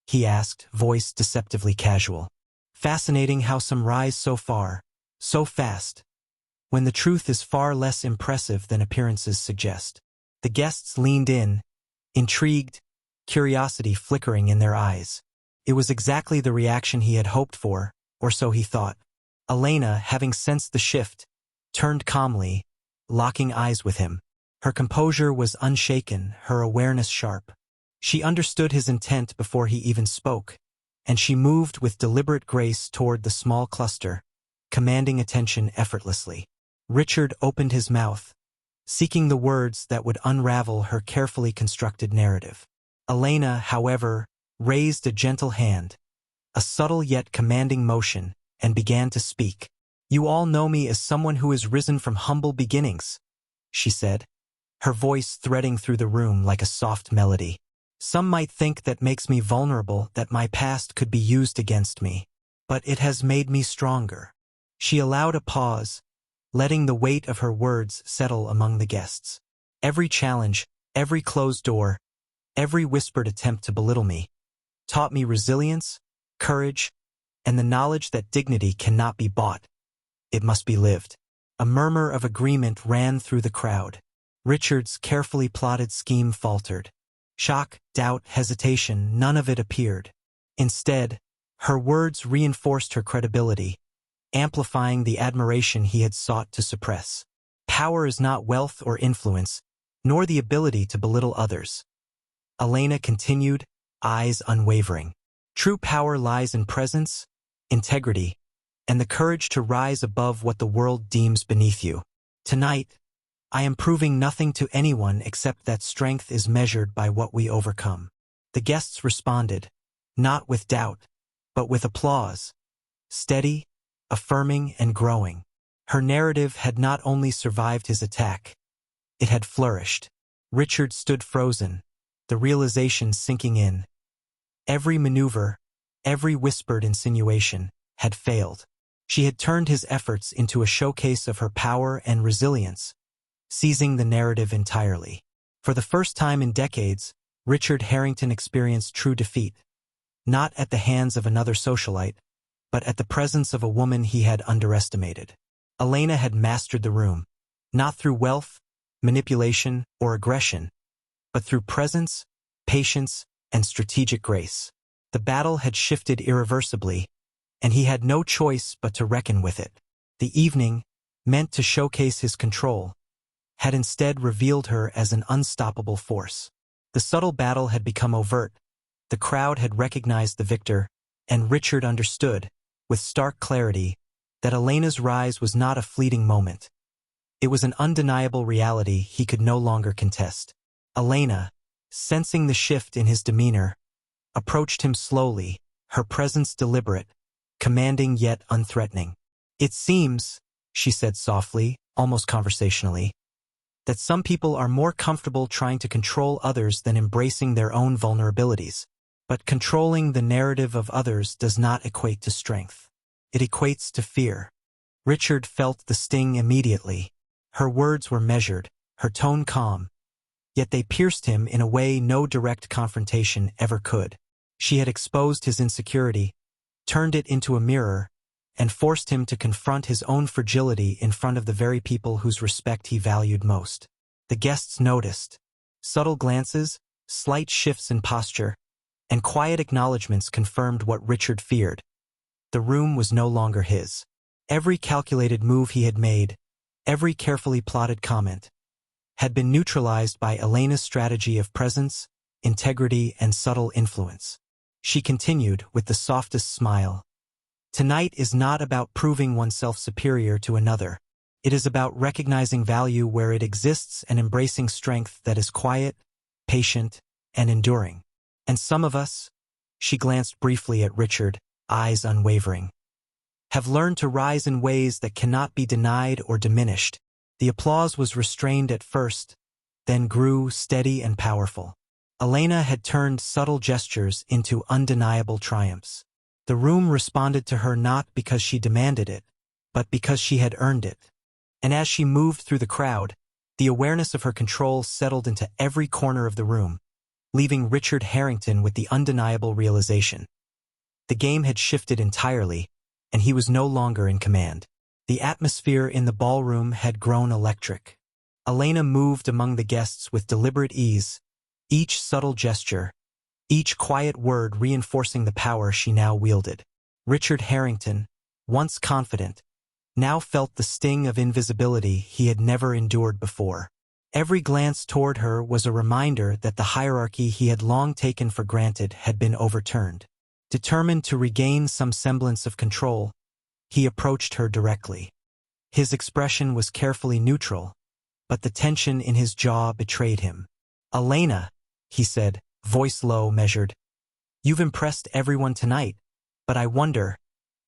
he asked, voice deceptively casual. Fascinating how some rise so far, so fast, when the truth is far less impressive than appearances suggest. The guests leaned in, intrigued, curiosity flickering in their eyes. It was exactly the reaction he had hoped for, or so he thought. Elena, having sensed the shift, turned calmly, locking eyes with him. Her composure was unshaken, her awareness sharp. She understood his intent before he even spoke, and she moved with deliberate grace toward the small cluster, commanding attention effortlessly. Richard opened his mouth, seeking the words that would unravel her carefully constructed narrative. Elena, however, raised a gentle hand, a subtle yet commanding motion, and began to speak. "You all know me as someone who has risen from humble beginnings," she said, her voice threading through the room like a soft melody. "Some might think that makes me vulnerable, that my past could be used against me. But it has made me stronger." She allowed a pause, letting the weight of her words settle among the guests. "Every challenge, every closed door, every whispered attempt to belittle me, taught me resilience, courage, and the knowledge that dignity cannot be bought. It must be lived." A murmur of agreement ran through the crowd. Richard's carefully plotted scheme faltered. Shock, doubt, hesitation, none of it appeared. Instead, her words reinforced her credibility, amplifying the admiration he had sought to suppress. Power is not wealth or influence, nor the ability to belittle others. Elena continued, eyes unwavering. True power lies in presence, integrity, and the courage to rise above what the world deems beneath you. Tonight, I am proving nothing to anyone except that strength is measured by what we overcome. The guests responded, not with doubt, but with applause, steady, affirming, and growing. Her narrative had not only survived his attack, it had flourished. Richard stood frozen, the realization sinking in. Every maneuver, every whispered insinuation, had failed. She had turned his efforts into a showcase of her power and resilience, seizing the narrative entirely. For the first time in decades, Richard Harrington experienced true defeat, not at the hands of another socialite, but at the presence of a woman he had underestimated. Elena had mastered the room, not through wealth, manipulation, or aggression, but through presence, patience, and strategic grace. The battle had shifted irreversibly, and he had no choice but to reckon with it. The evening, meant to showcase his control, had instead revealed her as an unstoppable force. The subtle battle had become overt, the crowd had recognized the victor, and Richard understood, with stark clarity, that Elena's rise was not a fleeting moment. It was an undeniable reality he could no longer contest. Elena, sensing the shift in his demeanor, approached him slowly, her presence deliberate, commanding yet unthreatening. "It seems," she said softly, almost conversationally, "that some people are more comfortable trying to control others than embracing their own vulnerabilities. But controlling the narrative of others does not equate to strength. It equates to fear." Richard felt the sting immediately. Her words were measured, her tone calm, yet they pierced him in a way no direct confrontation ever could. She had exposed his insecurity, turned it into a mirror, and forced him to confront his own fragility in front of the very people whose respect he valued most. The guests noticed. Subtle glances, slight shifts in posture, and quiet acknowledgments confirmed what Richard feared. The room was no longer his. Every calculated move he had made, every carefully plotted comment, had been neutralized by Elena's strategy of presence, integrity, and subtle influence. She continued with the softest smile. "Tonight is not about proving oneself superior to another. It is about recognizing value where it exists and embracing strength that is quiet, patient, and enduring. And some of us," she glanced briefly at Richard, eyes unwavering, "have learned to rise in ways that cannot be denied or diminished." The applause was restrained at first, then grew steady and powerful. Elena had turned subtle gestures into undeniable triumphs. The room responded to her not because she demanded it, but because she had earned it. And as she moved through the crowd, the awareness of her control settled into every corner of the room, leaving Richard Harrington with the undeniable realization. The game had shifted entirely, and he was no longer in command. The atmosphere in the ballroom had grown electric. Elena moved among the guests with deliberate ease, each subtle gesture, each quiet word reinforcing the power she now wielded. Richard Harrington, once confident, now felt the sting of invisibility he had never endured before. Every glance toward her was a reminder that the hierarchy he had long taken for granted had been overturned. Determined to regain some semblance of control, he approached her directly. His expression was carefully neutral, but the tension in his jaw betrayed him. "Elena," he said, voice low, measured. "You've impressed everyone tonight, but I wonder,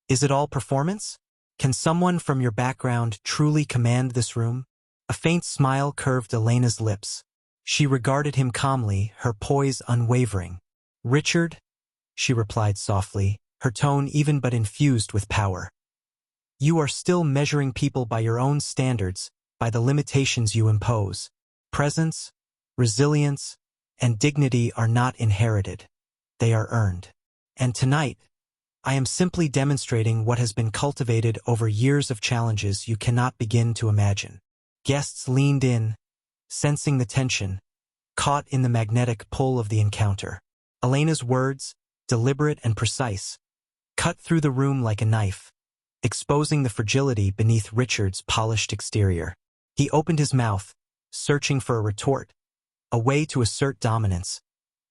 is it all performance? Can someone from your background truly command this room?" A faint smile curved Elena's lips. She regarded him calmly, her poise unwavering. "Richard," she replied softly, her tone even but infused with power. "You are still measuring people by your own standards, by the limitations you impose. Presence, resilience, and dignity are not inherited. They are earned. And tonight, I am simply demonstrating what has been cultivated over years of challenges you cannot begin to imagine." Guests leaned in, sensing the tension, caught in the magnetic pull of the encounter. Elena's words, deliberate and precise, cut through the room like a knife, exposing the fragility beneath Richard's polished exterior. He opened his mouth, searching for a retort, a way to assert dominance,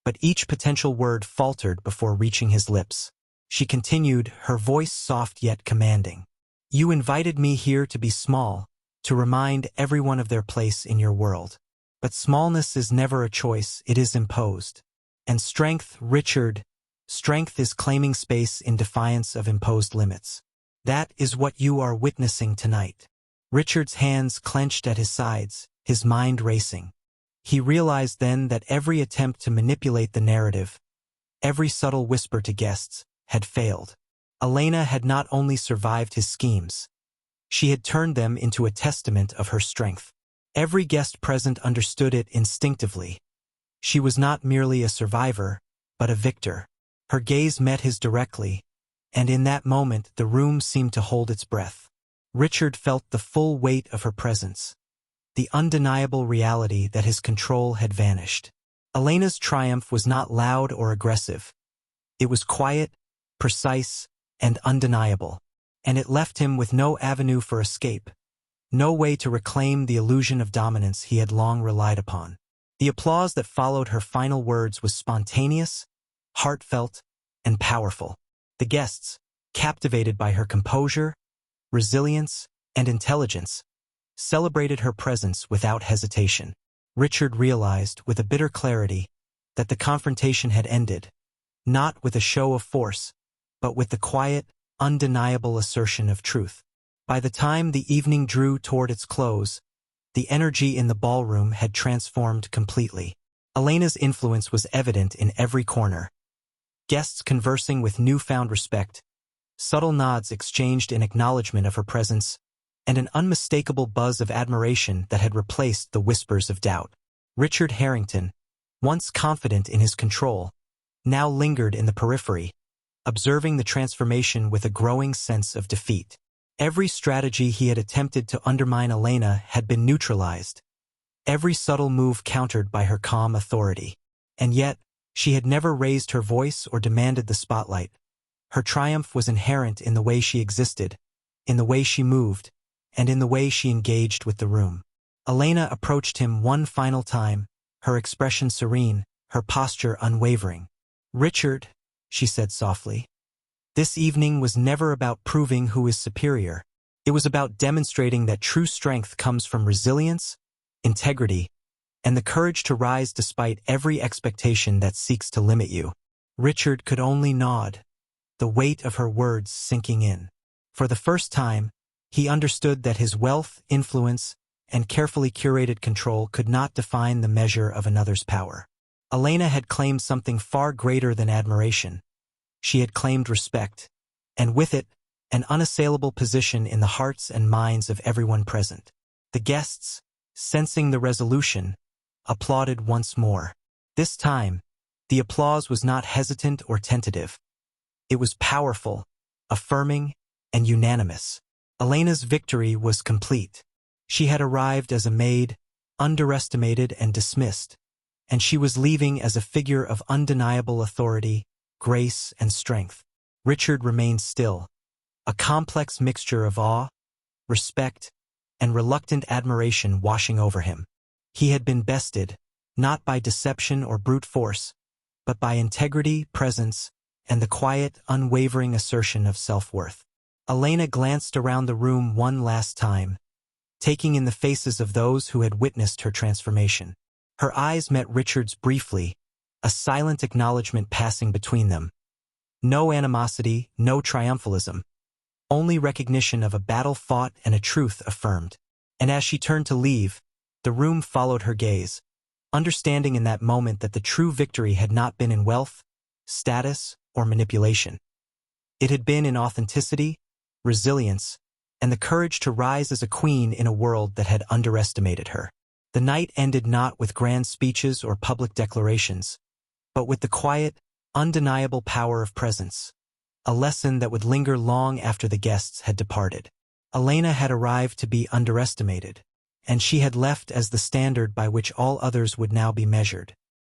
but each potential word faltered before reaching his lips. She continued, her voice soft yet commanding. "You invited me here to be small, to remind everyone of their place in your world. But smallness is never a choice, it is imposed. And strength, Richard, strength is claiming space in defiance of imposed limits. That is what you are witnessing tonight." Richard's hands clenched at his sides, his mind racing. He realized then that every attempt to manipulate the narrative, every subtle whisper to guests, had failed. Elena had not only survived his schemes, she had turned them into a testament of her strength. Every guest present understood it instinctively. She was not merely a survivor, but a victor. Her gaze met his directly, and in that moment the room seemed to hold its breath. Richard felt the full weight of her presence, the undeniable reality that his control had vanished. Elena's triumph was not loud or aggressive. It was quiet, precise, and undeniable, and it left him with no avenue for escape, no way to reclaim the illusion of dominance he had long relied upon. The applause that followed her final words was spontaneous, heartfelt, and powerful. The guests, captivated by her composure, resilience, and intelligence, celebrated her presence without hesitation. Richard realized, with a bitter clarity, that the confrontation had ended, not with a show of force, but with the quiet, undeniable assertion of truth. By the time the evening drew toward its close, the energy in the ballroom had transformed completely. Elena's influence was evident in every corner. Guests conversing with newfound respect, subtle nods exchanged in acknowledgement of her presence, and an unmistakable buzz of admiration that had replaced the whispers of doubt. Richard Harrington, once confident in his control, now lingered in the periphery, observing the transformation with a growing sense of defeat. Every strategy he had attempted to undermine Elena had been neutralized, every subtle move countered by her calm authority. And yet, she had never raised her voice or demanded the spotlight. Her triumph was inherent in the way she existed, in the way she moved, and in the way she engaged with the room. Elena approached him one final time, her expression serene, her posture unwavering. "Richard," she said softly, "this evening was never about proving who is superior. It was about demonstrating that true strength comes from resilience, integrity, and the courage to rise despite every expectation that seeks to limit you." Richard could only nod, the weight of her words sinking in. For the first time, he understood that his wealth, influence, and carefully curated control could not define the measure of another's power. Elena had claimed something far greater than admiration. She had claimed respect, and with it, an unassailable position in the hearts and minds of everyone present. The guests, sensing the resolution, applauded once more. This time, the applause was not hesitant or tentative. It was powerful, affirming, and unanimous. Elena's victory was complete. She had arrived as a maid, underestimated and dismissed, and she was leaving as a figure of undeniable authority, grace, and strength. Richard remained still, a complex mixture of awe, respect, and reluctant admiration washing over him. He had been bested, not by deception or brute force, but by integrity, presence, and the quiet, unwavering assertion of self-worth. Elena glanced around the room one last time, taking in the faces of those who had witnessed her transformation. Her eyes met Richard's briefly, a silent acknowledgement passing between them. No animosity, no triumphalism, only recognition of a battle fought and a truth affirmed. And as she turned to leave, the room followed her gaze, understanding in that moment that the true victory had not been in wealth, status, or manipulation. It had been in authenticity, resilience, and the courage to rise as a queen in a world that had underestimated her. The night ended not with grand speeches or public declarations, but with the quiet, undeniable power of presence, a lesson that would linger long after the guests had departed. Elena had arrived to be underestimated, and she had left as the standard by which all others would now be measured.